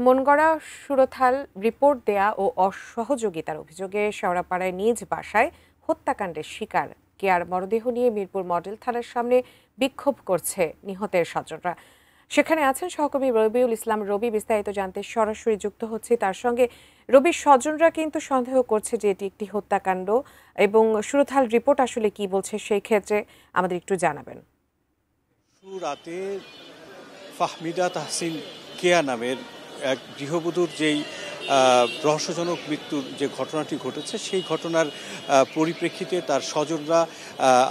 মনগড়া Surathal report দেয়া ও অসহযোগিতার অভিযোগে শেওড়াপাড়ায় নিজ বাসায় হত্যাকাণ্ডের শিকার কেয়ার মরদেহ নিয়ে মিরপুর মডেল থানার সামনে বিক্ষোভ করছে নিহতের স্বজনরা। সেখানে আছেন সহকর্মী রবিউল ইসলাম রবি। বিস্তারিত জানতে সরাসরি যুক্ত হচ্ছে তার সঙ্গে। রবির স্বজনরা কিন্তু সন্দেহ করছে যে এটি একটি হত্যাকাণ্ড, এবং সুরথাল রিপোর্ট আসলে কি বলছে সেই ক্ষেত্রে আমাদের একটু জানাবেন। রাতে ফাহমিদা তাহসিন কেয়া নামের এক গৃহবধূর যেই রহস্যজনক মৃত্যুর যে ঘটনাটি ঘটেছে, সেই ঘটনার পরিপ্রেক্ষিতে তার স্বজনরা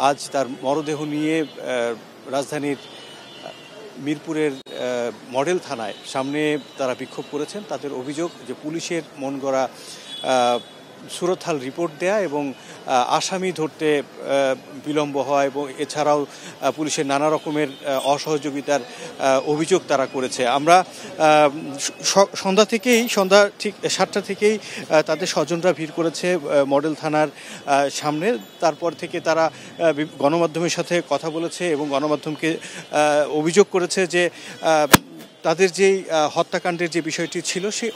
আজ তার মরদেহ নিয়ে রাজধানীর মিরপুরের মডেল থানায় সামনে তারা বিক্ষোভ করেছেন। তাদের অভিযোগ যে পুলিশের মন গড়া সুরথাল রিপোর্ট দেয়া এবং আসামি ধরতে বিলম্ব হয় এবং এছাড়াও পুলিশের নানা রকমের অসহযোগিতার অভিযোগ তারা করেছে। আমরা সন্ধ্যা ঠিক 7টা থেকেই তাদের স্বজনরা ভিড় করেছে মডেল থানার সামনে। তারপর থেকে তারা গণমাধ্যমের সাথে কথা বলেছে এবং গণমাধ্যমকে অভিযোগ করেছে যে তাদের যেই হত্যাকাণ্ডের যে বিষয়টি ছিল, সেই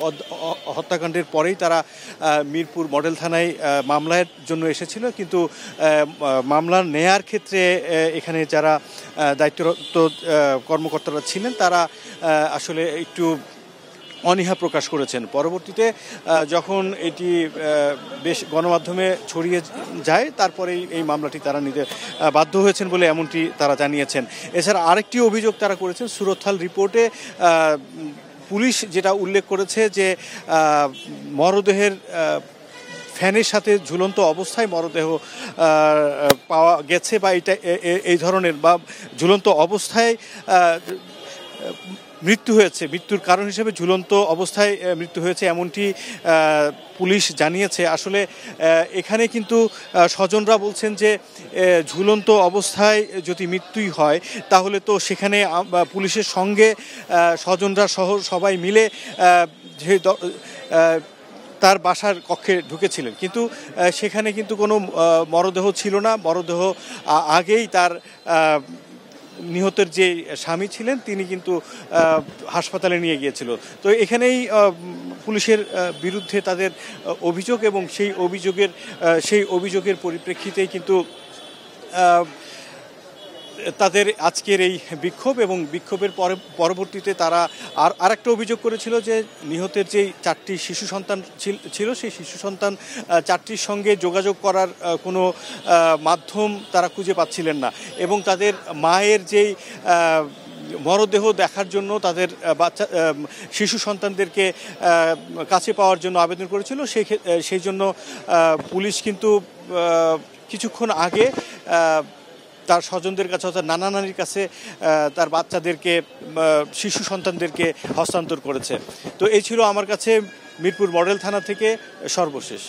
হত্যাকাণ্ডের পরেই তারা মিরপুর মডেল থানায় মামলার জন্য এসেছিল, কিন্তু মামলা নেয়ার ক্ষেত্রে এখানে যারা দায়িত্বরত কর্মকর্তারা ছিলেন তারা আসলে একটু অনীহা প্রকাশ করেছেন। পরবর্তীতে যখন এটি বেশ গণমাধ্যমে ছড়িয়ে যায়, তারপরেই এই মামলাটি তারা নিতে বাধ্য হয়েছেন বলে এমনটি তারা জানিয়েছেন। এছাড়া আরেকটি অভিযোগ তারা করেছেন, সুরথাল রিপোর্টে পুলিশ যেটা উল্লেখ করেছে যে মরদেহের ফ্যানের সাথে ঝুলন্ত অবস্থায় মরদেহ পাওয়া গেছে, বা এই ধরনের বা ঝুলন্ত অবস্থায় মৃত্যু হয়েছে, মৃত্যুর কারণ হিসেবে ঝুলন্ত অবস্থায় মৃত্যু হয়েছে এমনটি পুলিশ জানিয়েছে। আসলে এখানে কিন্তু স্বজনরা বলছেন যে ঝুলন্ত অবস্থায় যদি মৃত্যুই হয়, তাহলে তো সেখানে পুলিশের সঙ্গে স্বজনরা সহ সবাই মিলে যে তার বাসার কক্ষে ঢুকেছিলেন, কিন্তু সেখানে কিন্তু কোনো মরদেহ ছিল না। মরদেহ আগেই তার নিহতের যে স্বামী ছিলেন তিনি কিন্তু হাসপাতালে নিয়ে গিয়েছিল। তো এখানেই পুলিশের বিরুদ্ধে তাদের অভিযোগ, এবং সেই অভিযোগের পরিপ্রেক্ষিতেই কিন্তু তাদের আজকের এই বিক্ষোভ, এবং বিক্ষোভের পরবর্তীতে তারা আরেকটা অভিযোগ করেছিল যে নিহতের যেই 4টি শিশু সন্তান ছিল, সেই শিশু সন্তান 4টির সঙ্গে যোগাযোগ করার কোনো মাধ্যম তারা খুঁজে পাচ্ছিলেন না, এবং তাদের মায়ের যেই মরদেহ দেখার জন্য তাদের শিশু সন্তানদেরকে কাছে পাওয়ার জন্য আবেদন করেছিল। সেই জন্য পুলিশ কিন্তু কিছুক্ষণ আগে তার স্বজনদের কাছে, অর্থাৎ নানা নানির কাছে তার বাচ্চাদেরকে, শিশু সন্তানদেরকে হস্তান্তর করেছে। তো এই ছিল আমার কাছে মিরপুর মডেল থানা থেকে সর্বশেষ।